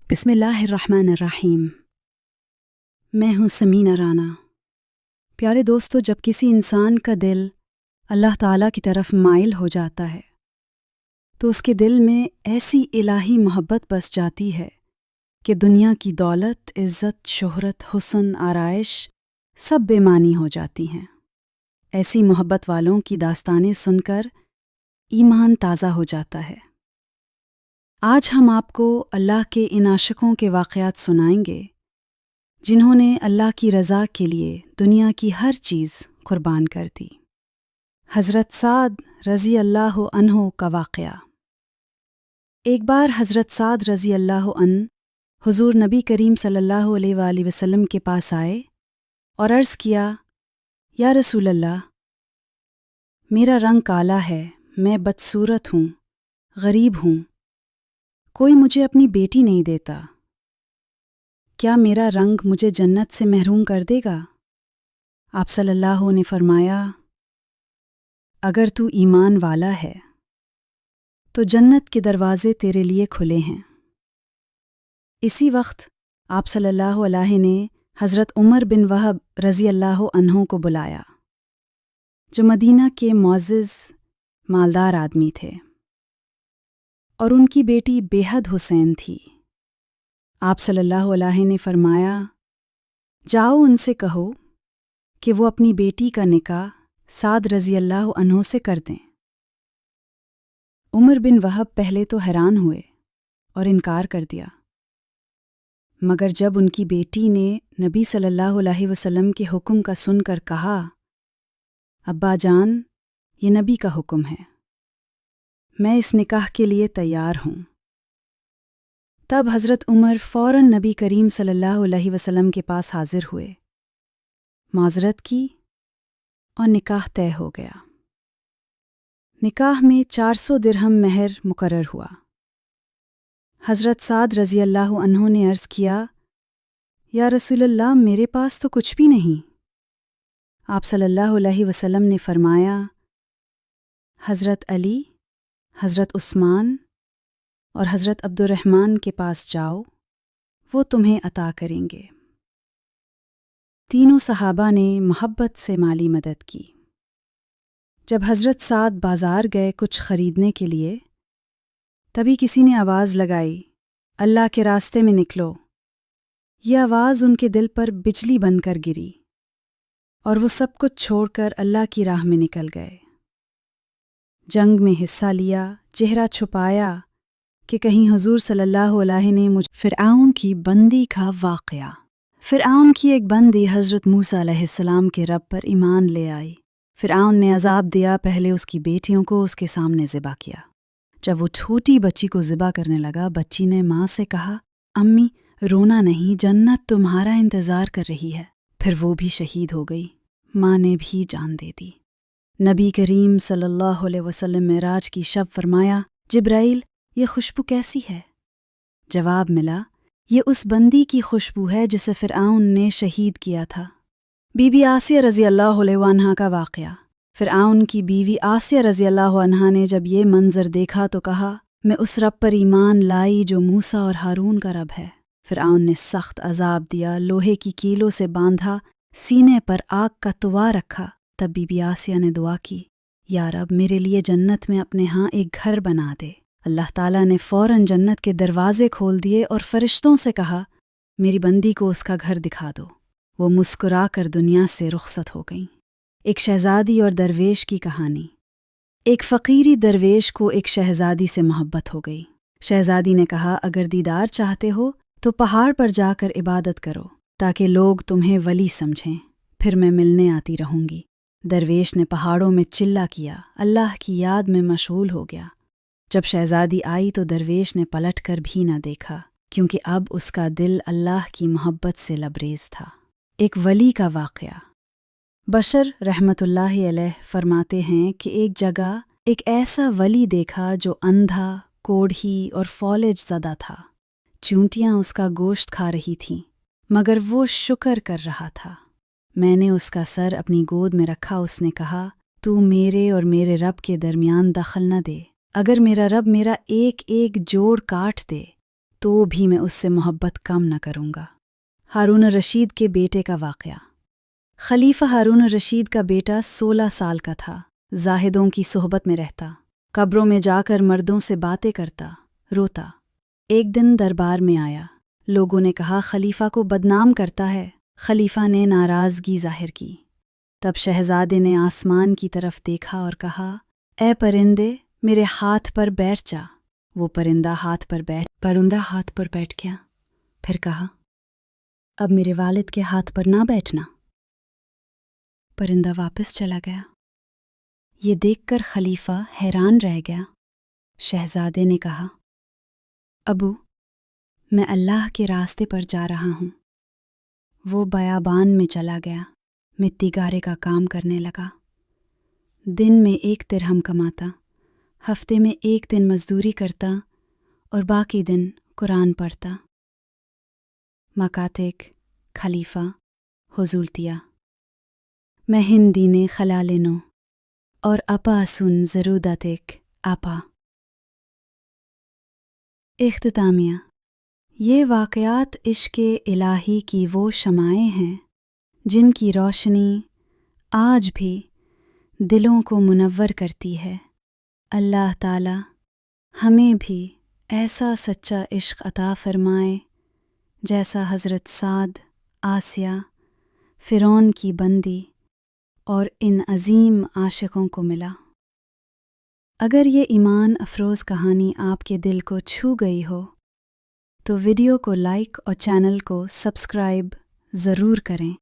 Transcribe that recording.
बिस्मिल्लाहिर्रहमानिर्रहीम। मैं हूँ समीना राना। प्यारे दोस्तों, जब किसी इंसान का दिल अल्लाह ताला की तरफ माइल हो जाता है तो उसके दिल में ऐसी इलाही मोहब्बत बस जाती है कि दुनिया की दौलत, इज़्ज़त, शोहरत, हुस्न, आराइश सब बेमानी हो जाती हैं। ऐसी मोहब्बत वालों की दास्तानें सुनकर ईमान ताज़ा हो जाता है। आज हम आपको अल्लाह के इन आशिकों के वाक़यात सुनाएंगे जिन्होंने अल्लाह की रज़ा के लिए दुनिया की हर चीज़ कुर्बान कर दी। हज़रत साद रज़ी अल्लाह अन्हो का वाक़या। एक बार हज़रत साद रज़ी अल्लाह अन्ह हुज़ूर नबी करीम सल्लल्लाहु अलैहि वसल्लम के पास आए और अर्ज़ किया, या रसूल अल्लाह, मेरा रंग काला है, मैं बदसूरत हूँ, गरीब हूँ, कोई मुझे अपनी बेटी नहीं देता। क्या मेरा रंग मुझे जन्नत से महरूम कर देगा? आप सल्लल्लाहु ने फरमाया, अगर तू ईमान वाला है तो जन्नत के दरवाज़े तेरे लिए खुले हैं। इसी वक्त आप सल्लल्लाहु अलैहि ने हज़रत उमर बिन वहब रज़ी अल्लाह अन्हो को बुलाया, जो मदीना के मुअज़्ज़िज़ मालदार आदमी थे और उनकी बेटी बेहद हुसैन थी। आप सल्लल्लाहु अलैहि ने फरमाया, जाओ उनसे कहो कि वो अपनी बेटी का निकाह साद रज़ी अल्लाह अन्हो से कर दें। उमर बिन वहब पहले तो हैरान हुए और इनकार कर दिया, मगर जब उनकी बेटी ने नबी सल्लल्लाहु अलैहि वसल्लम के हुक्म का सुनकर कहा, अब्बा जान, ये नबी का हुक्म है, मैं इस निकाह के लिए तैयार हूँ, तब हज़रत उमर फ़ौरन नबी करीम सल्लल्लाहु अलैहि वसल्लम के पास हाजिर हुए, माज़रत की और निकाह तय हो गया। निकाह में 400 दिरहम महर मुकर्रर हुआ। हज़रत साद रज़ी अल्लाह अन्हो ने अर्ज़ किया, या रसूलल्लाह, मेरे पास तो कुछ भी नहीं। आप सल्लल्लाहु अलैहि वसल्लम ने फरमाया, हज़रत अली, हज़रत उस्मान और हज़रत अब्दुर्रहमान के पास जाओ, वो तुम्हें अता करेंगे। तीनों सहाबा ने मोहब्बत से माली मदद की। जब हज़रत साद बाज़ार गए कुछ ख़रीदने के लिए, तभी किसी ने आवाज़ लगाई, अल्लाह के रास्ते में निकलो। यह आवाज़ उनके दिल पर बिजली बनकर गिरी और वो सब कुछ छोड़कर अल्लाह की राह में निकल गए। जंग में हिस्सा लिया, चेहरा छुपाया कि कहीं हुज़ूर सल्लल्लाहु अलैहि ने मुझ फ़िरऔन की बंदी का वाक़या। फ़िरऔन की एक बंदी हज़रत मूसा अलैहिस्सलाम के रब पर ईमान ले आई। फ़िरऔन ने अज़ाब दिया, पहले उसकी बेटियों को उसके सामने ज़िबा किया। जब वो छोटी बच्ची को ज़िबा करने लगा, बच्ची ने माँ से कहा, अम्मी रोना नहीं, जन्नत तुम्हारा इंतज़ार कर रही है। फिर वो भी शहीद हो गई, माँ ने भी जान दे दी। नबी करीम सल्लल्लाहु अलैहि वसल्लम मेराज की शब फरमाया, जिब्राइल, ये खुशबू कैसी है? जवाब मिला, ये उस बंदी की खुशबू है जिसे फ़िरऔन ने शहीद किया था। बीबी आसिया रज़ी अल्लाह अन्हा का वाक़या। फ़िरऔन की बीवी आसिया रज़ी अल्लाह अन्हा ने जब ये मंज़र देखा तो कहा, मैं उस रब पर ईमान लाई जो मूसा और हारून का रब है। फ़िरऔन ने सख्त अज़ाब दिया, लोहे की कीलों से बांधा, सीने पर आग का तुवा रखा। तब बीबी आसिया ने दुआ की, या रब, मेरे लिए जन्नत में अपने यहाँ एक घर बना दे। अल्लाह ताला ने फ़ौरन जन्नत के दरवाज़े खोल दिए और फ़रिश्तों से कहा, मेरी बंदी को उसका घर दिखा दो। वो मुस्कुरा कर दुनिया से रुखसत हो गईं। एक शहज़ादी और दरवेश की कहानी। एक फ़कीरी दरवेश को एक शहज़ादी से मोहब्बत हो गई। शहज़ादी ने कहा, अगर दीदार चाहते हो तो पहाड़ पर जाकर इबादत करो ताकि लोग तुम्हें वली समझें, फिर मैं मिलने आती रहूँगी। दरवेश ने पहाड़ों में चिल्ला किया, अल्लाह की याद में मशगूल हो गया। जब शहज़ादी आई तो दरवेश ने पलट कर भी न देखा, क्योंकि अब उसका दिल अल्लाह की मोहब्बत से लबरेज था। एक वली का वाक़या। बशर रहमतुल्लाहि अलैह फरमाते हैं कि एक जगह एक ऐसा वली देखा जो अंधा, कोढ़ी और फौलेज ज़दा था। चूंटियाँ उसका गोश्त खा रही थीं, मगर वो शुक्र कर रहा था। मैंने उसका सर अपनी गोद में रखा। उसने कहा, तू मेरे और मेरे रब के दरमियान दखल न दे। अगर मेरा रब मेरा एक एक जोड़ काट दे तो भी मैं उससे मोहब्बत कम न करूँगा। हारून रशीद के बेटे का वाक़या। खलीफा हारून रशीद का बेटा 16 साल का था। जाहिदों की सोहबत में रहता, कब्रों में जाकर मर्दों से बातें करता, रोता। एक दिन दरबार में आया। लोगों ने कहा खलीफा को बदनाम करता है। खलीफा ने नाराज़गी जाहिर की। तब शहजादे ने आसमान की तरफ देखा और कहा, ए परिंदे, मेरे हाथ पर बैठ जा। वो परिंदा हाथ पर बैठ गया। फिर कहा, अब मेरे वालिद के हाथ पर ना बैठना। परिंदा वापस चला गया। ये देखकर खलीफा हैरान रह गया। शहजादे ने कहा, अबू, मैं अल्लाह के रास्ते पर जा रहा हूँ। वो बयाबान में चला गया, मिट्टी गारे का काम करने लगा। दिन में 1 दिरहम कमाता, हफ्ते में 1 दिन मजदूरी करता और बाकी दिन कुरान पढ़ता। मकातिक खलीफा हुजूलतिया मैं हिंदी ने खलालिनो और अपा सुन ज़रूदतिक आपा। इख्तितामिया। ये वाक़यात इश्क़ इलाही की वो शमाएं हैं जिनकी रोशनी आज भी दिलों को मुनव्वर करती है। अल्लाह ताला हमें भी ऐसा सच्चा इश्क़ अता फ़रमाए जैसा हज़रत साद, आसिया, फ़िरौन की बंदी और इन अज़ीम आशिक़ों को मिला। अगर ये ईमान अफ़रोज़ कहानी आपके दिल को छू गई हो तो वीडियो को लाइक और चैनल को सब्सक्राइब ज़रूर करें।